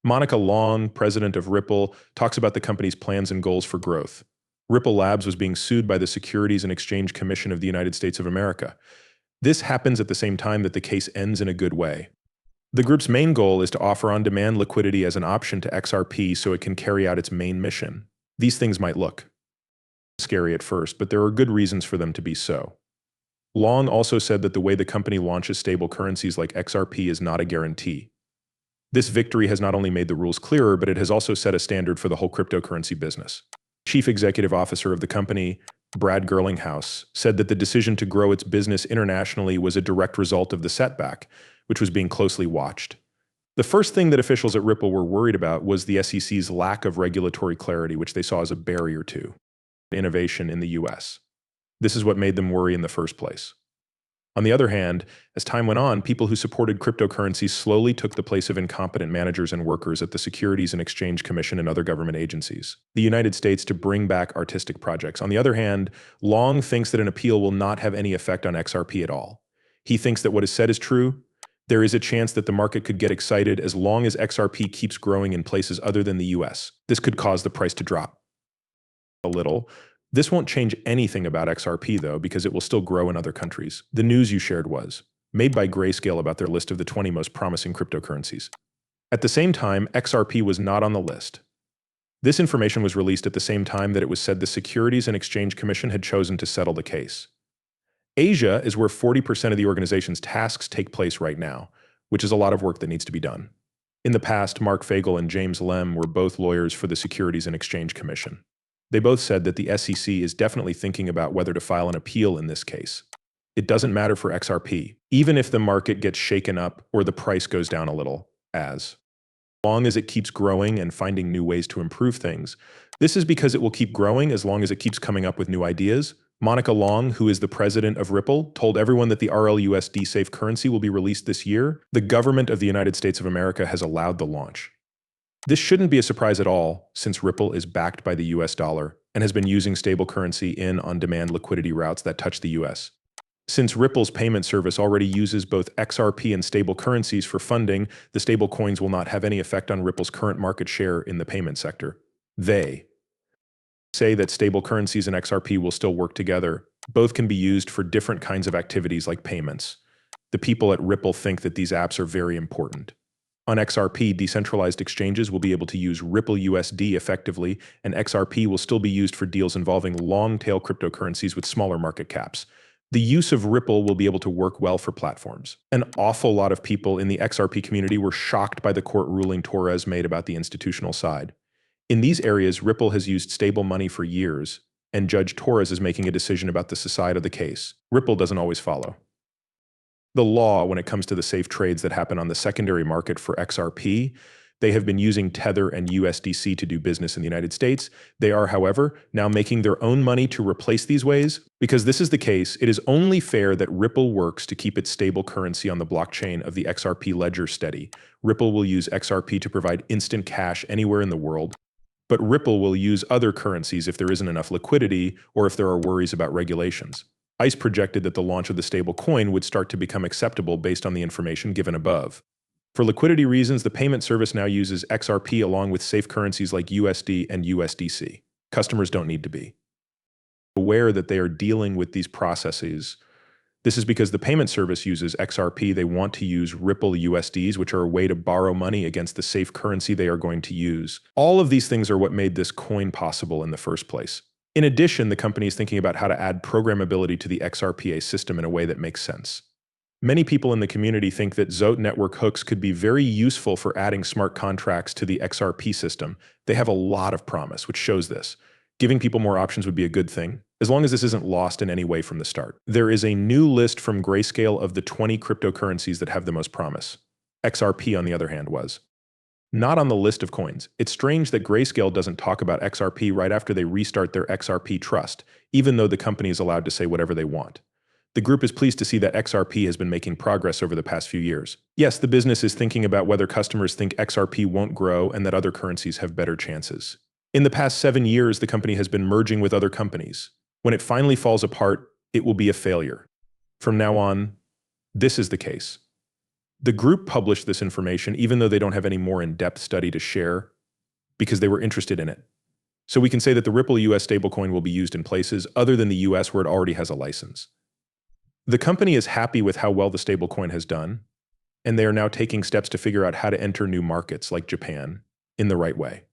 Monica Long, president of Ripple, talks about the company's plans and goals for growth. Ripple Labs was being sued by the Securities and Exchange Commission of the United States of America. This happens at the same time that the case ends in a good way. The group's main goal is to offer on-demand liquidity as an option to XRP so it can carry out its main mission. These things might look scary at first, but there are good reasons for them to be so. Long also said that the way the company launches stable currencies like XRP is not a guarantee. This victory has not only made the rules clearer, but it has also set a standard for the whole cryptocurrency business. Chief Executive Officer of the company, Brad Gerlinghouse, said that the decision to grow its business internationally was a direct result of the setback, which was being closely watched. The first thing that officials at Ripple were worried about was the SEC's lack of regulatory clarity, which they saw as a barrier to innovation in the US. This is what made them worry in the first place. On the other hand, as time went on, people who supported cryptocurrencies slowly took the place of incompetent managers and workers at the Securities and Exchange Commission and other government agencies. The United States to bring back artistic projects. On the other hand, Long thinks that an appeal will not have any effect on XRP at all. He thinks that what is said is true. There is a chance that the market could get excited as long as XRP keeps growing in places other than the US. This could cause the price to drop a little. This won't change anything about XRP, though, because it will still grow in other countries. The news you shared was made by Grayscale about their list of the 20 most promising cryptocurrencies. At the same time, XRP was not on the list. This information was released at the same time that it was said the Securities and Exchange Commission had chosen to settle the case. Asia is where 40% of the organization's tasks take place right now, which is a lot of work that needs to be done. In the past, Mark Fagel and James Lem were both lawyers for the Securities and Exchange Commission. They both said that the SEC is definitely thinking about whether to file an appeal in this case. It doesn't matter for XRP, even if the market gets shaken up or the price goes down a little, as long as it keeps growing and finding new ways to improve things. This is because it will keep growing as long as it keeps coming up with new ideas. Monica Long, who is the president of Ripple, told everyone that the RLUSD safe currency will be released this year. The government of the United States of America has allowed the launch. This shouldn't be a surprise at all, since Ripple is backed by the US dollar and has been using stable currency in on-demand liquidity routes that touch the US. Since Ripple's payment service already uses both XRP and stable currencies for funding, the stable coins will not have any effect on Ripple's current market share in the payment sector. They say that stable currencies and XRP will still work together. Both can be used for different kinds of activities like payments. The people at Ripple think that these apps are very important. On XRP, decentralized exchanges will be able to use Ripple USD effectively, and XRP will still be used for deals involving long-tail cryptocurrencies with smaller market caps. The use of Ripple will be able to work well for platforms. An awful lot of people in the XRP community were shocked by the court ruling Torres made about the institutional side. In these areas, Ripple has used stable money for years, and Judge Torres is making a decision about the side of the case. Ripple doesn't always follow the law when it comes to the safe trades that happen on the secondary market for XRP. They have been using Tether and USDC to do business in the United States. They are, however, now making their own money to replace these ways. Because this is the case, it is only fair that Ripple works to keep its stable currency on the blockchain of the XRP ledger steady. Ripple will use XRP to provide instant cash anywhere in the world, but Ripple will use other currencies if there isn't enough liquidity or if there are worries about regulations. ICE projected that the launch of the stable coin would start to become acceptable based on the information given above. For liquidity reasons, the payment service now uses XRP along with safe currencies like USD and USDC. Customers don't need to be aware that they are dealing with these processes. This is because the payment service uses XRP. They want to use Ripple USDs, which are a way to borrow money against the safe currency they are going to use. All of these things are what made this coin possible in the first place. In addition, the company is thinking about how to add programmability to the XRPA system in a way that makes sense. Many people in the community think that Zote network hooks could be very useful for adding smart contracts to the XRP system. They have a lot of promise, which shows this. Giving people more options would be a good thing, as long as this isn't lost in any way from the start. There is a new list from Grayscale of the 20 cryptocurrencies that have the most promise. XRP, on the other hand, was not on the list of coins. It's strange that Grayscale doesn't talk about XRP right after they restart their XRP trust, even though the company is allowed to say whatever they want. The group is pleased to see that XRP has been making progress over the past few years. Yes, the business is thinking about whether customers think XRP won't grow and that other currencies have better chances. In the past 7 years, the company has been merging with other companies. When it finally falls apart, it will be a failure. From now on, this is the case. The group published this information even though they don't have any more in-depth study to share because they were interested in it. So we can say that the Ripple US stablecoin will be used in places other than the US where it already has a license. The company is happy with how well the stablecoin has done, and they are now taking steps to figure out how to enter new markets like Japan in the right way.